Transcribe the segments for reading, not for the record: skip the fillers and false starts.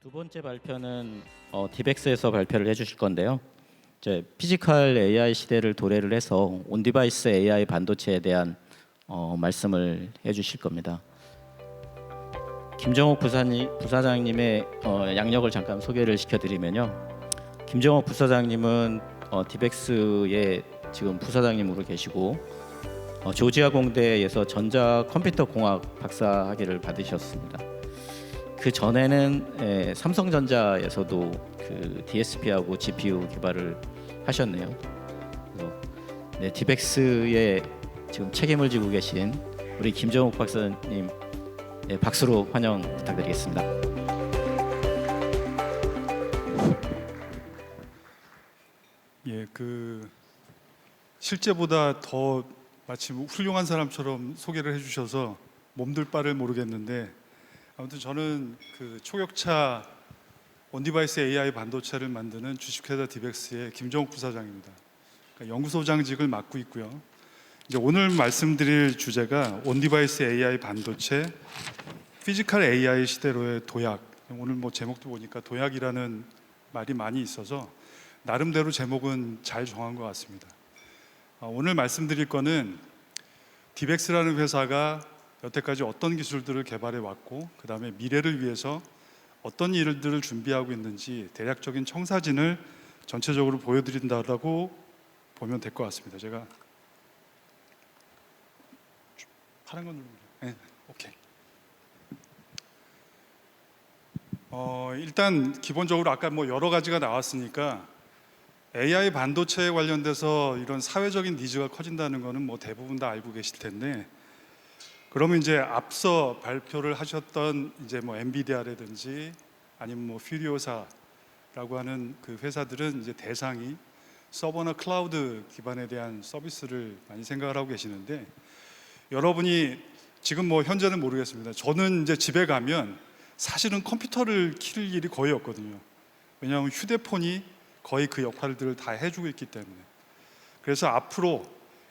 두 번째 발표는 디벡스에서 발표를 해주실 건데요. 이제 피지컬 AI 시대를 도래를 해서 온디바이스 AI 반도체에 대한 말씀을 해주실 겁니다. 김정옥 부사장님의 양력을 잠깐 소개를 시켜드리면요. 김정옥 부사장님은 디벡스의 지금 부사장님으로 계시고 조지아 공대에서 전자 컴퓨터 공학 박사학위를 받으셨습니다. 그 전에는 삼성전자에서도 그 DSP하고 GPU 개발을 하셨네요. 그래서 디벡스에 지금 책임을 지고 계신 우리 김정욱 박사님 박수로 환영 부탁드리겠습니다. 예, 실제보다 더 마치 훌륭한 사람처럼 소개를 해주셔서 몸둘 바를 모르겠는데, 아무튼 저는 초격차 온디바이스 AI 반도체를 만드는 주식회사 디벡스의 김정욱 부사장입니다. 그러니까 연구소장직을 맡고 있고요. 이제 오늘 말씀드릴 주제가 온디바이스 AI 반도체, 피지컬 AI 시대로의 도약. 오늘 제목도 보니까 도약이라는 말이 많이 있어서 나름대로 제목은 잘 정한 것 같습니다. 오늘 말씀드릴 거는 디벡스라는 회사가 여태까지 어떤 기술들을 개발해 왔고, 그 다음에 미래를 위해서 어떤 일들을 준비하고 있는지 대략적인 청사진을 전체적으로 보여드린다고 보면 될 것 같습니다. 제가 파란 건 누르면 네, 오케이. 일단 기본적으로 아까 여러 가지가 나왔으니까 AI 반도체에 관련돼서 이런 사회적인 니즈가 커진다는 거는 대부분 다 알고 계실 텐데, 그러면 이제 앞서 발표를 하셨던 이제 엔비디아라든지 아니면 퓨리오사라고 하는 그 회사들은 이제 대상이 서버나 클라우드 기반에 대한 서비스를 많이 생각을 하고 계시는데, 여러분이 지금 현재는 모르겠습니다. 저는 이제 집에 가면 사실은 컴퓨터를 킬 일이 거의 없거든요. 왜냐하면 휴대폰이 거의 그 역할들을 다 해주고 있기 때문에. 그래서 앞으로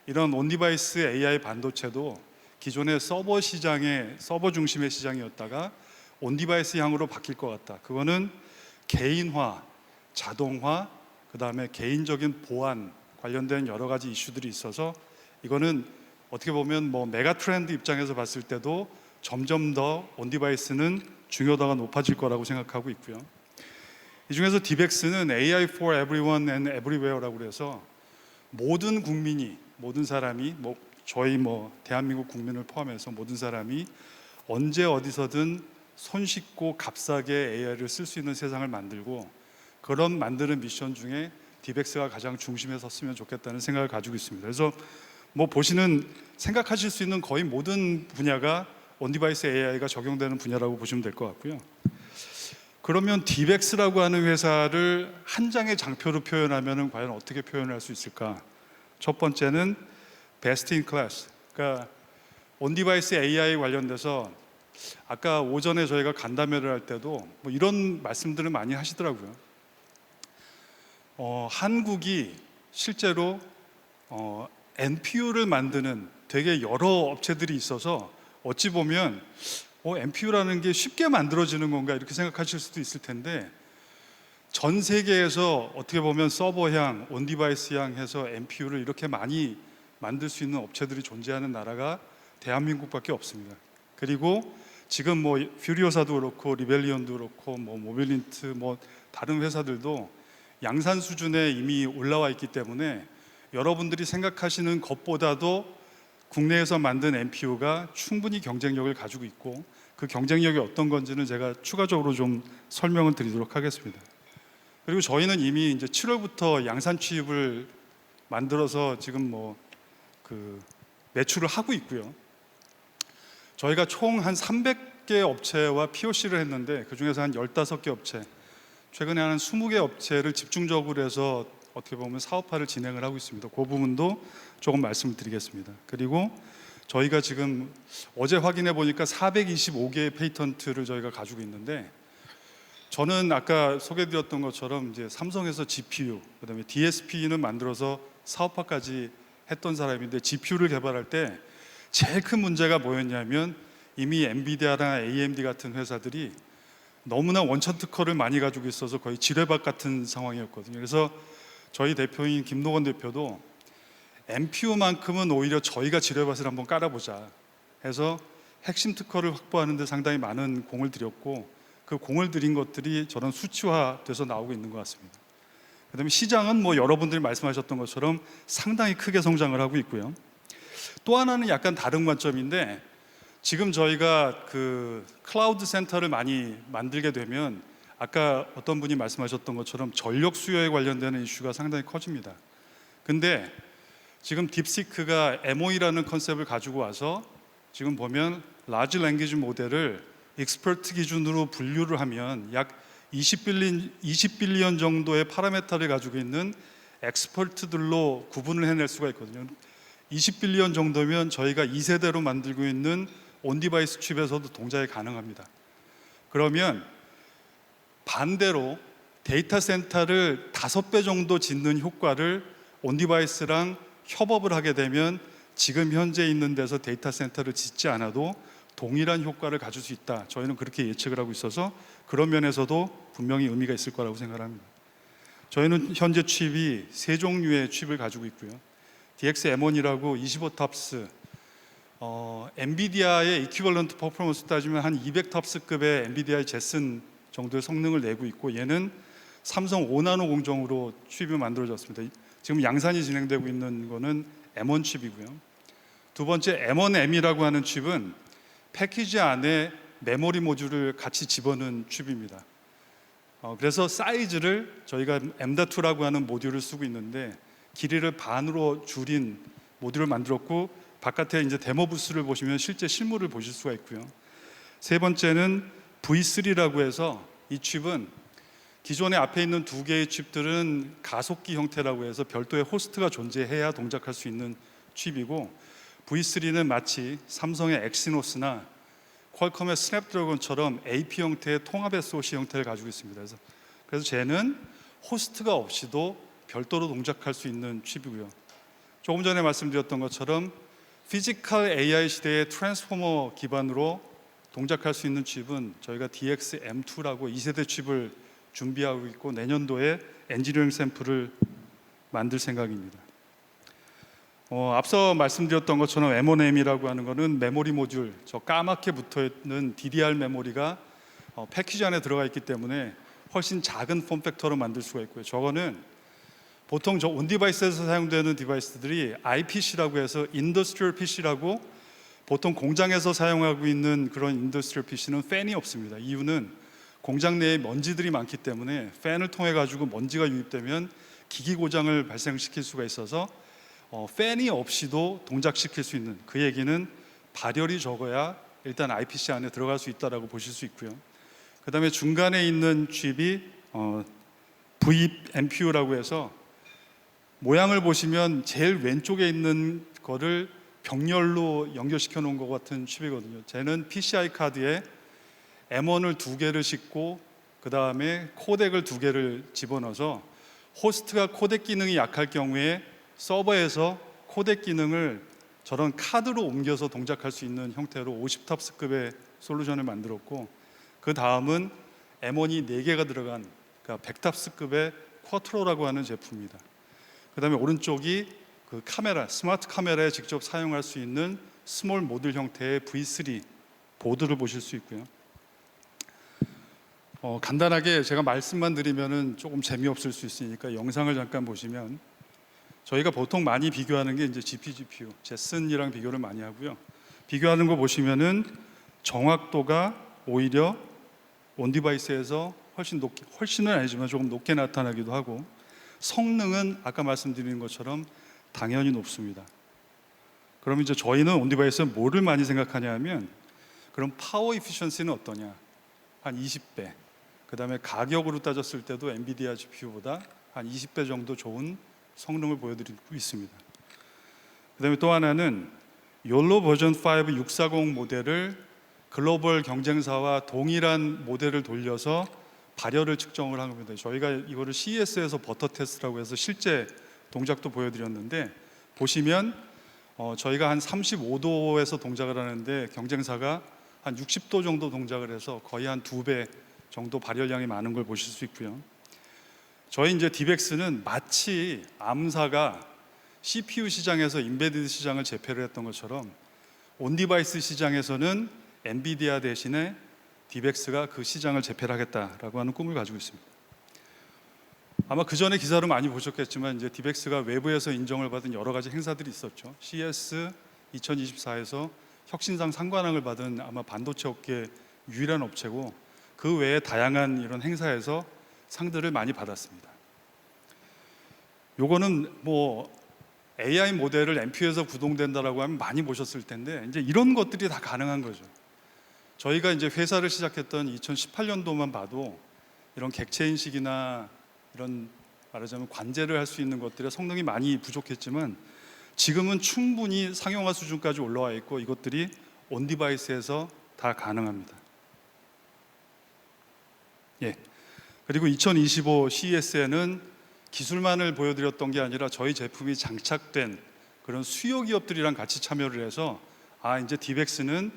이런 온디바이스 AI 반도체도 기존의 서버 중심의 시장이었다가 온디바이스 향으로 바뀔 것 같다. 그거는 개인화, 자동화, 그 다음에 개인적인 보안 관련된 여러 가지 이슈들이 있어서 이거는 어떻게 보면 메가 트렌드 입장에서 봤을 때도 점점 더 온디바이스는 중요도가 높아질 거라고 생각하고 있고요. 이 중에서 디벡스는 AI for everyone and everywhere라고 그래서 모든 국민이, 모든 사람이, 저희 대한민국 국민을 포함해서 모든 사람이 언제 어디서든 손쉽고 값싸게 AI를 쓸 수 있는 세상을 만들고, 그런 만드는 미션 중에 디벡스가 가장 중심에 섰으면 좋겠다는 생각을 가지고 있습니다. 그래서 생각하실 수 있는 거의 모든 분야가 온디바이스 AI가 적용되는 분야라고 보시면 될 것 같고요. 그러면 디벡스라고 하는 회사를 한 장의 장표로 표현하면 과연 어떻게 표현할 수 있을까? 첫 번째는 베스트 인 클래스. 그러니까 온디바이스 AI 관련돼서 아까 오전에 저희가 간담회를 할 때도 이런 말씀들을 많이 하시더라고요. 한국이 실제로 NPU를 만드는 되게 여러 업체들이 있어서 어찌 보면 NPU라는 게 쉽게 만들어지는 건가 이렇게 생각하실 수도 있을 텐데, 전 세계에서 어떻게 보면 서버향, 온디바이스향 해서 NPU를 이렇게 많이 만들 수 있는 업체들이 존재하는 나라가 대한민국밖에 없습니다. 그리고 지금 퓨리오사도 그렇고 리벨리온도 그렇고 모빌린트 다른 회사들도 양산 수준에 이미 올라와 있기 때문에 여러분들이 생각하시는 것보다도 국내에서 만든 NPU가 충분히 경쟁력을 가지고 있고, 그 경쟁력이 어떤 건지는 제가 추가적으로 좀 설명을 드리도록 하겠습니다. 그리고 저희는 이미 이제 7월부터 양산 취입을 만들어서 지금 매출을 하고 있고요. 저희가 총 한 300개 업체와 POC를 했는데, 그 중에서 한 15개 업체, 최근에 한 20개 업체를 집중적으로 해서 어떻게 보면 사업화를 진행을 하고 있습니다. 그 부분도 조금 말씀을 드리겠습니다. 그리고 저희가 지금 어제 확인해 보니까 425개의 페이턴트를 저희가 가지고 있는데, 저는 아까 소개드렸던 것처럼 이제 삼성에서 GPU, 그다음에 DSP는 만들어서 사업화까지 했던 사람인데, GPU를 개발할 때 제일 큰 문제가 뭐였냐면 이미 엔비디아나 AMD 같은 회사들이 너무나 원천 특허를 많이 가지고 있어서 거의 지뢰밭 같은 상황이었거든요. 그래서 저희 대표인 김노건 대표도 MPU만큼은 오히려 저희가 지뢰밭을 한번 깔아보자 해서 핵심 특허를 확보하는 데 상당히 많은 공을 들였고, 그 공을 들인 것들이 저런 수치화돼서 나오고 있는 것 같습니다. 그다음에 시장은 뭐 여러분들이 말씀하셨던 것처럼 상당히 크게 성장을 하고 있고요. 또 하나는 약간 다른 관점인데, 지금 저희가 그 클라우드 센터를 많이 만들게 되면 아까 어떤 분이 말씀하셨던 것처럼 전력 수요에 관련되는 이슈가 상당히 커집니다. 근데 지금 딥시크가 MOE라는 컨셉을 가지고 와서 지금 보면 라지 랭귀지 모델을 익스퍼트 기준으로 분류를 하면 약 20빌리언 정도의 파라메터를 가지고 있는 엑스퍼트들로 구분을 해낼 수가 있거든요. 20빌리언 정도면 저희가 2세대로 만들고 있는 온디바이스 칩에서도 동작이 가능합니다. 그러면 반대로 데이터 센터를 5배 정도 짓는 효과를 온디바이스랑 협업을 하게 되면 지금 현재 있는 데서 데이터 센터를 짓지 않아도 동일한 효과를 가질 수 있다. 저희는 그렇게 예측을 하고 있어서 그런 면에서도 분명히 의미가 있을 거라고 생각합니다. 저희는 현재 칩이 3종류의 칩을 가지고 있고요. DX-M1이라고 25탑스, 엔비디아의 이퀴벌런트 퍼포먼스 따지면 한 200탑스급의 엔비디아의 제슨 정도의 성능을 내고 있고, 얘는 삼성 5나노 공정으로 칩이 만들어졌습니다. 지금 양산이 진행되고 있는 거는 M1 칩이고요. 두 번째 M1M이라고 하는 칩은 패키지 안에 메모리 모듈을 같이 집어넣은 칩입니다. 그래서 사이즈를 저희가 M.2라고 하는 모듈을 쓰고 있는데 길이를 반으로 줄인 모듈을 만들었고, 바깥에 이제 데모 부스를 보시면 실제 실물을 보실 수가 있고요. 세 번째는 V3라고 해서 이 칩은 기존에 앞에 있는 두 개의 칩들은 가속기 형태라고 해서 별도의 호스트가 존재해야 동작할 수 있는 칩이고, V3는 마치 삼성의 엑시노스나 퀄컴의 스냅드래곤처럼 AP 형태의 통합 SoC 형태를 가지고 있습니다. 그래서 쟤는 호스트가 없이도 별도로 동작할 수 있는 칩이고요. 조금 전에 말씀드렸던 것처럼 피지컬 AI 시대의 트랜스포머 기반으로 동작할 수 있는 칩은 저희가 DX-M2라고 2세대 칩을 준비하고 있고, 내년도에 엔지니어링 샘플을 만들 생각입니다. 앞서 말씀드렸던 것처럼 M1M이라고 하는 것은 메모리 모듈, 저 까맣게 붙어있는 DDR 메모리가 패키지 안에 들어가 있기 때문에 훨씬 작은 폼팩터로 만들 수가 있고요. 저거는 보통 저 온디바이스에서 사용되는 디바이스들이 IPC라고 해서 인더스트리얼 PC라고, 보통 공장에서 사용하고 있는 그런 인더스트리얼 PC는 팬이 없습니다. 이유는 공장 내에 먼지들이 많기 때문에 팬을 통해 가지고 먼지가 유입되면 기기 고장을 발생시킬 수가 있어서 팬이 없이도 동작시킬 수 있는, 그 얘기는 발열이 적어야 일단 IPC 안에 들어갈 수 있다라고 보실 수 있고요. 그 다음에 중간에 있는 칩이 VMPU라고 해서 모양을 보시면 제일 왼쪽에 있는 거를 병렬로 연결시켜 놓은 것 같은 칩이거든요. 쟤는 PCI 카드에 M1을 2개를 싣고 그 다음에 코덱을 2개를 집어넣어서 호스트가 코덱 기능이 약할 경우에 서버에서 코덱 기능을 저런 카드로 옮겨서 동작할 수 있는 형태로 50탑스급의 솔루션을 만들었고, 그 다음은 M1이 4개가 들어간, 그러니까 100탑스급의 쿼트로라고 하는 제품입니다. 그 다음에 오른쪽이 그 카메라, 스마트 카메라에 직접 사용할 수 있는 스몰 모듈 형태의 V3 보드를 보실 수 있고요. 간단하게 제가 말씀만 드리면은 조금 재미없을 수 있으니까 영상을 잠깐 보시면, 저희가 보통 많이 비교하는 게 이제 GPGPU, 제슨이랑 비교를 많이 하고요. 비교하는 거 보시면은 정확도가 오히려 온 디바이스에서 훨씬은 아니지만 조금 높게 나타나기도 하고, 성능은 아까 말씀드린 것처럼 당연히 높습니다. 그럼 이제 저희는 온 디바이스에 뭐를 많이 생각하냐 하면, 그럼 파워 이피션시는 어떠냐? 한 20배. 그 다음에 가격으로 따졌을 때도 엔비디아 GPU보다 한 20배 정도 좋은 성능을 보여드리고 있습니다. 그 다음에 또 하나는 YOLO 버전 5 640 모델을 글로벌 경쟁사와 동일한 모델을 돌려서 발열을 측정을 한 겁니다. 저희가 이거를 CES에서 버터 테스트라고 해서 실제 동작도 보여드렸는데, 보시면 저희가 한 35도에서 동작을 하는데 경쟁사가 한 60도 정도 동작을 해서 거의 한 2배 정도 발열량이 많은 걸 보실 수 있고요. 저희 이제 디벡스는 마치 암사가 CPU 시장에서 인베디드 시장을 제패를 했던 것처럼 온디바이스 시장에서는 엔비디아 대신에 디벡스가 그 시장을 제패를 하겠다라고 하는 꿈을 가지고 있습니다. 아마 그 전에 기사를 많이 보셨겠지만 이제 디벡스가 외부에서 인정을 받은 여러 가지 행사들이 있었죠. CES 2024에서 혁신상 상관왕을 받은 아마 반도체 업계 유일한 업체고 그 외에 다양한 이런 행사에서 상들을 많이 받았습니다. 요거는 뭐 AI 모델을 NPU에서 구동된다라고 하면 많이 보셨을 텐데 이제 이런 것들이 다 가능한 거죠. 저희가 이제 회사를 시작했던 2018년도만 봐도 이런 객체 인식이나 이런 말하자면 관제를 할 수 있는 것들의 성능이 많이 부족했지만 지금은 충분히 상용화 수준까지 올라와 있고 이것들이 온 디바이스에서 다 가능합니다. 예. 그리고 2025 CES에는 기술만을 보여드렸던 게 아니라 저희 제품이 장착된 그런 수요 기업들이랑 같이 참여를 해서 이제 디벡스는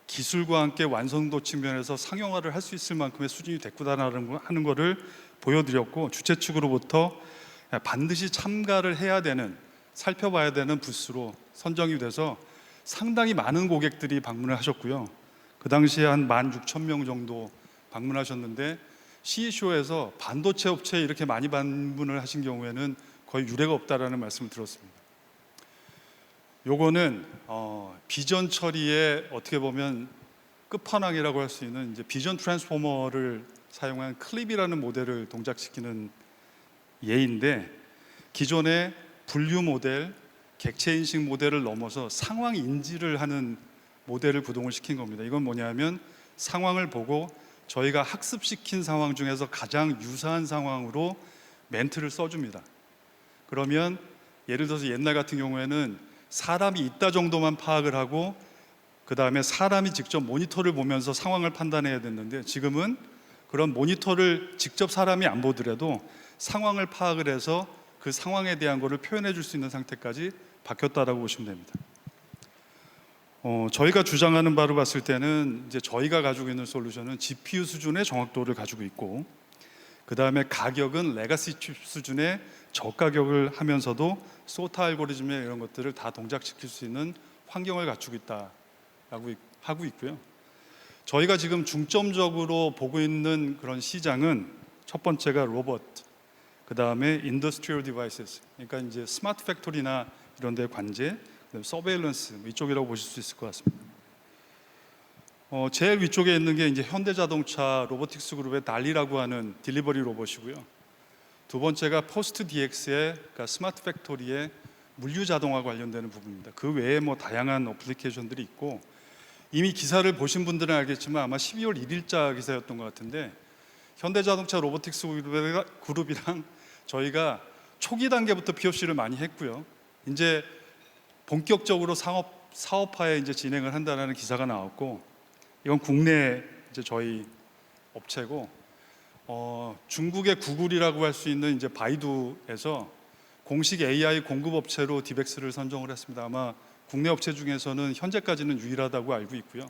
기술과 함께 완성도 측면에서 상용화를 할 수 있을 만큼의 수준이 됐구나라는 하는 거를 보여드렸고 주최 측으로부터 반드시 참가를 해야 되는 살펴봐야 되는 부스로 선정이 돼서 상당히 많은 고객들이 방문을 하셨고요. 그 당시에 한 16,000명 정도 방문하셨는데 CES쇼에서 반도체 업체에 이렇게 많이 방문을 하신 경우에는 거의 유례가 없다라는 말씀을 들었습니다. 요거는 비전 처리의 어떻게 보면 끝판왕이라고 할 수 있는 이제 비전 트랜스포머를 사용한 클립이라는 모델을 동작시키는 예인데 기존의 분류 모델, 객체 인식 모델을 넘어서 상황 인지를 하는 모델을 구동을 시킨 겁니다. 이건 뭐냐면 상황을 보고 저희가 학습시킨 상황 중에서 가장 유사한 상황으로 멘트를 써줍니다. 그러면 예를 들어서 옛날 같은 경우에는 사람이 있다 정도만 파악을 하고 그 다음에 사람이 직접 모니터를 보면서 상황을 판단해야 됐는데 지금은 그런 모니터를 직접 사람이 안 보더라도 상황을 파악을 해서 그 상황에 대한 거를 표현해 줄 수 있는 상태까지 바뀌었다라고 보시면 됩니다. 저희가 주장하는 바로 봤을 때는 이제 저희가 가지고 있는 솔루션은 GPU 수준의 정확도를 가지고 있고 그 다음에 가격은 레가시 칩 수준의 저가격을 하면서도 소타 알고리즘의 이런 것들을 다 동작시킬 수 있는 환경을 갖추고 있다라고 하고 있고요. 저희가 지금 중점적으로 보고 있는 그런 시장은 첫 번째가 로봇, 그 다음에 인더스트리얼 디바이스스, 그러니까 이제 스마트 팩토리나 이런 데 관제, 서베일런스 이쪽이라고 보실 수 있을 것 같습니다. 제일 위쪽에 있는 게 이제 현대자동차 로보틱스 그룹의 달리라고 하는 딜리버리 로봇이고요. 두 번째가 포스트 DX의 그러니까 스마트 팩토리의 물류 자동화 관련되는 부분입니다. 그 외에 뭐 다양한 어플리케이션들이 있고 이미 기사를 보신 분들은 알겠지만 아마 12월 1일자 기사였던 것 같은데 현대자동차 로보틱스 그룹이랑 저희가 초기 단계부터 POC를 많이 했고요. 이제 본격적으로 사업화에 이제 진행을 한다는 기사가 나왔고 이건 국내 이제 저희 업체고 중국의 구글이라고 할 수 있는 이제 바이두에서 공식 AI 공급 업체로 디벡스를 선정을 했습니다. 아마 국내 업체 중에서는 현재까지는 유일하다고 알고 있고요.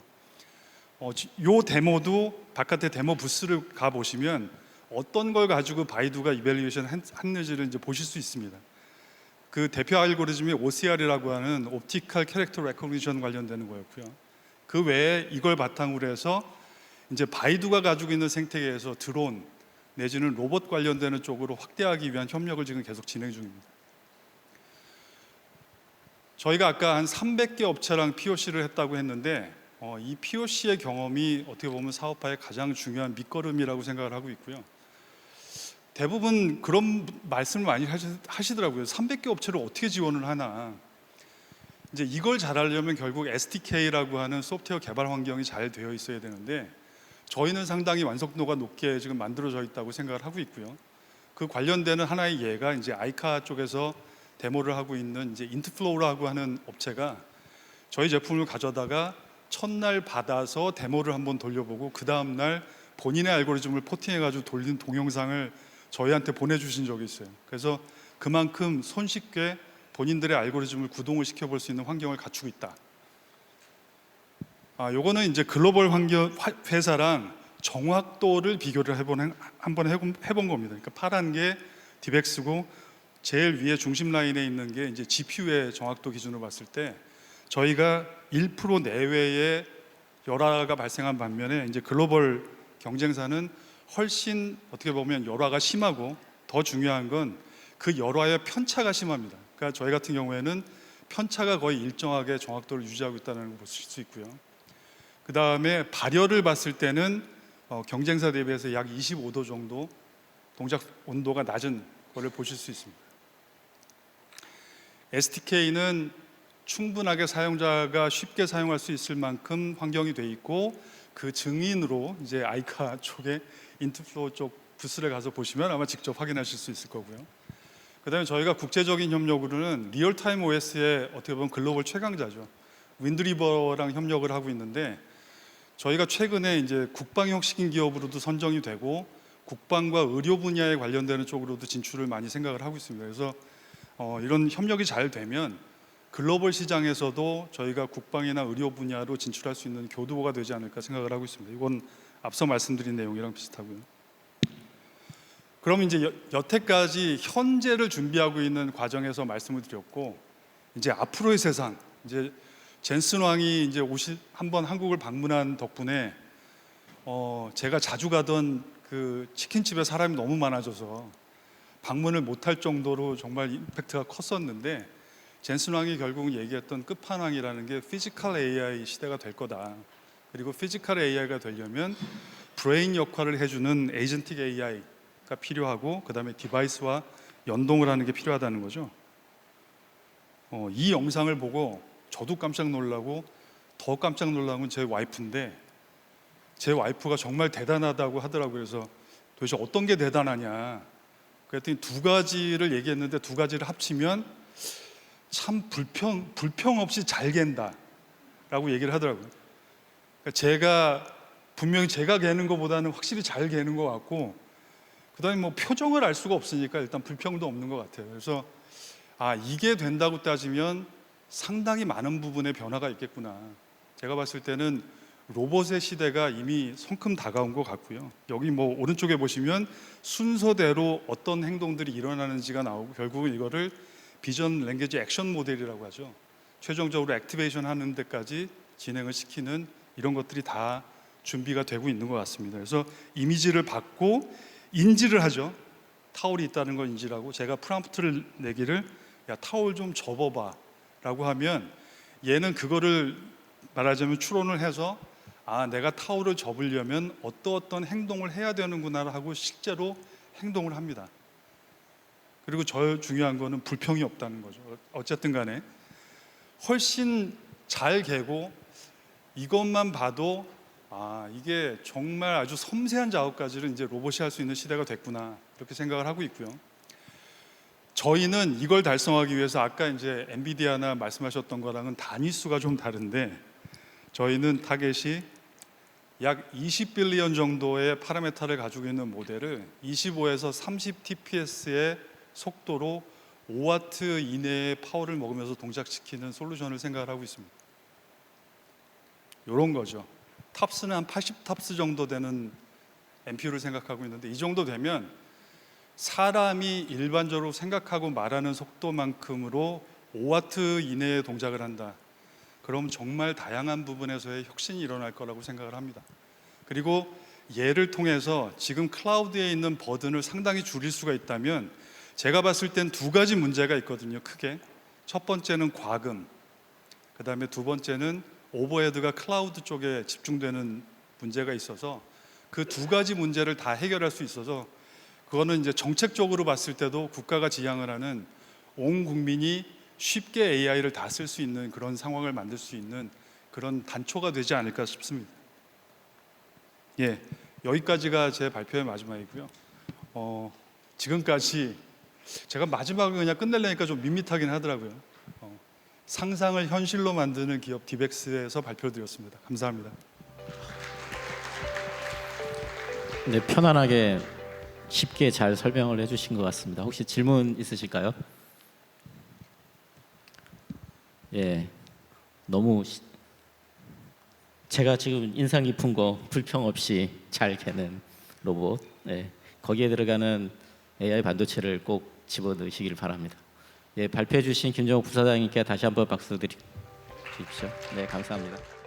요 데모도 바깥에 데모 부스를 가 보시면 어떤 걸 가지고 바이두가 이밸리에이션 했는지를 이제 보실 수 있습니다. 그 대표 알고리즘이 OCR이라고 하는 옵티컬 캐릭터 레코그니션 관련되는 거였고요. 그 외에 이걸 바탕으로 해서 이제 바이두가 가지고 있는 생태계에서 드론 내지는 로봇 관련되는 쪽으로 확대하기 위한 협력을 지금 계속 진행 중입니다. 저희가 아까 한 300개 업체랑 POC를 했다고 했는데 이 POC의 경험이 어떻게 보면 사업화의 가장 중요한 밑거름이라고 생각을 하고 있고요. 대부분 그런 말씀을 많이 하시더라고요. 300개 업체를 어떻게 지원을 하나. 이제 이걸 잘하려면 결국 SDK라고 하는 소프트웨어 개발 환경이 잘 되어 있어야 되는데 저희는 상당히 완성도가 높게 지금 만들어져 있다고 생각을 하고 있고요. 그 관련되는 하나의 예가 이제 아이카 쪽에서 데모를 하고 있는 이제 인트플로우라고 하는 업체가 저희 제품을 가져다가 첫날 받아서 데모를 한번 돌려보고 그 다음 날 본인의 알고리즘을 포팅해가지고 돌린 동영상을 저희한테 보내주신 적이 있어요. 그래서 그만큼 손쉽게 본인들의 알고리즘을 구동을 시켜볼 수 있는 환경을 갖추고 있다. 요거는 이제 글로벌 회사랑 정확도를 비교를 한번 해본 겁니다. 그러니까 파란 게 디벡스고 제일 위에 중심 라인에 있는 게 이제 GPU의 정확도 기준으로 봤을 때 저희가 1% 내외의 열화가 발생한 반면에 이제 글로벌 경쟁사는 훨씬 어떻게 보면 열화가 심하고 더 중요한 건 그 열화의 편차가 심합니다. 그러니까 저희 같은 경우에는 편차가 거의 일정하게 정확도를 유지하고 있다는 걸 보실 수 있고요. 그 다음에 발열을 봤을 때는 경쟁사 대비해서 약 25도 정도 동작 온도가 낮은 것을 보실 수 있습니다. SDK는 충분하게 사용자가 쉽게 사용할 수 있을 만큼 환경이 돼 있고 그 증인으로 이제 아이카 쪽에 인투플로우 쪽 부스를 가서 보시면 아마 직접 확인하실 수 있을 거고요. 그다음에 저희가 국제적인 협력으로는 리얼타임 OS의 어떻게 보면 글로벌 최강자죠. 윈드리버랑 협력을 하고 있는데 저희가 최근에 이제 국방 혁신 기업으로도 선정이 되고 국방과 의료 분야에 관련되는 쪽으로도 진출을 많이 생각을 하고 있습니다. 그래서 이런 협력이 잘 되면 글로벌 시장에서도 저희가 국방이나 의료 분야로 진출할 수 있는 교두보가 되지 않을까 생각을 하고 있습니다. 이건 앞서 말씀드린 내용이랑 비슷하고요. 그럼 이제 여태까지 현재를 준비하고 있는 과정에서 말씀을 드렸고 이제 앞으로의 세상, 이제 젠슨 왕이 이제 한번 한국을 방문한 덕분에 제가 자주 가던 그 치킨집에 사람이 너무 많아져서 방문을 못할 정도로 정말 임팩트가 컸었는데 젠슨 왕이 결국 얘기했던 끝판왕이라는 게 피지컬 AI 시대가 될 거다. 그리고 피지컬 AI가 되려면 브레인 역할을 해주는 에이전틱 AI가 필요하고 그 다음에 디바이스와 연동을 하는 게 필요하다는 거죠. 이 영상을 보고 저도 깜짝 놀라고 더 깜짝 놀란 건 제 와이프인데 제 와이프가 정말 대단하다고 하더라고요. 그래서 도대체 어떤 게 대단하냐 그랬더니 두 가지를 얘기했는데 두 가지를 합치면 참 불평 없이 잘 갠다 라고 얘기를 하더라고요. 그러니까 제가 분명히 제가 개는 것보다는 확실히 잘 개는 것 같고 그 다음에 뭐 표정을 알 수가 없으니까 일단 불평도 없는 것 같아요. 그래서 이게 된다고 따지면 상당히 많은 부분에 변화가 있겠구나. 제가 봤을 때는 로봇의 시대가 이미 성큼 다가온 것 같고요. 여기 뭐 오른쪽에 보시면 순서대로 어떤 행동들이 일어나는지가 나오고 결국은 이거를 비전 랭귀지 액션 모델이라고 하죠. 최종적으로 액티베이션 하는 데까지 진행을 시키는 이런 것들이 다 준비가 되고 있는 것 같습니다. 그래서 이미지를 받고 인지를 하죠. 타올이 있다는 걸 인지하고 제가 프롬프트를 내기를 야 타올 좀 접어봐 라고 하면 얘는 그거를 말하자면 추론을 해서 내가 타올을 접으려면 어떤 행동을 해야 되는구나 하고 실제로 행동을 합니다. 그리고 중요한 거는 불평이 없다는 거죠. 어쨌든 간에 훨씬 잘 개고 이것만 봐도 이게 정말 아주 섬세한 작업까지를 이제 로봇이 할 수 있는 시대가 됐구나 이렇게 생각을 하고 있고요. 저희는 이걸 달성하기 위해서 아까 이제 엔비디아나 말씀하셨던 거랑은 단위 수가 좀 다른데 저희는 타겟이 약 20빌리언 정도의 파라메타를 가지고 있는 모델을 25에서 30 TPS의 속도로 5와트 이내의 파워를 먹으면서 동작시키는 솔루션을 생각을 하고 있습니다. 이런 거죠. 탑스는 한 80 탑스 정도 되는 MPU를 생각하고 있는데 이 정도 되면 사람이 일반적으로 생각하고 말하는 속도만큼으로 5와트 이내의 동작을 한다. 그럼 정말 다양한 부분에서의 혁신이 일어날 거라고 생각을 합니다. 그리고 얘를 통해서 지금 클라우드에 있는 버든을 상당히 줄일 수가 있다면 제가 봤을 땐 두 가지 문제가 있거든요. 크게. 첫 번째는 과금, 그 다음에 두 번째는 오버헤드가 클라우드 쪽에 집중되는 문제가 있어서 그 두 가지 문제를 다 해결할 수 있어서 그거는 이제 정책적으로 봤을 때도 국가가 지향을 하는 온 국민이 쉽게 AI를 다 쓸 수 있는 그런 상황을 만들 수 있는 그런 단초가 되지 않을까 싶습니다. 여기까지가 제 발표의 마지막이고요. 지금까지 제가 마지막을 그냥 끝내려니까 좀 밋밋하긴 하더라고요. 상상을 현실로 만드는 기업 디벡스에서 발표드렸습니다. 감사합니다. 네, 편안하게 쉽게 잘 설명을 해주신 것 같습니다. 혹시 질문 있으실까요? 너무 제가 지금 인상 깊은 거 불평 없이 잘 개는 로봇, 거기에 들어가는 AI 반도체를 꼭 집어넣으시길 바랍니다. 발표해 주신 김정욱 부사장님께 다시 한번 박수 드리십시오. 네, 감사합니다.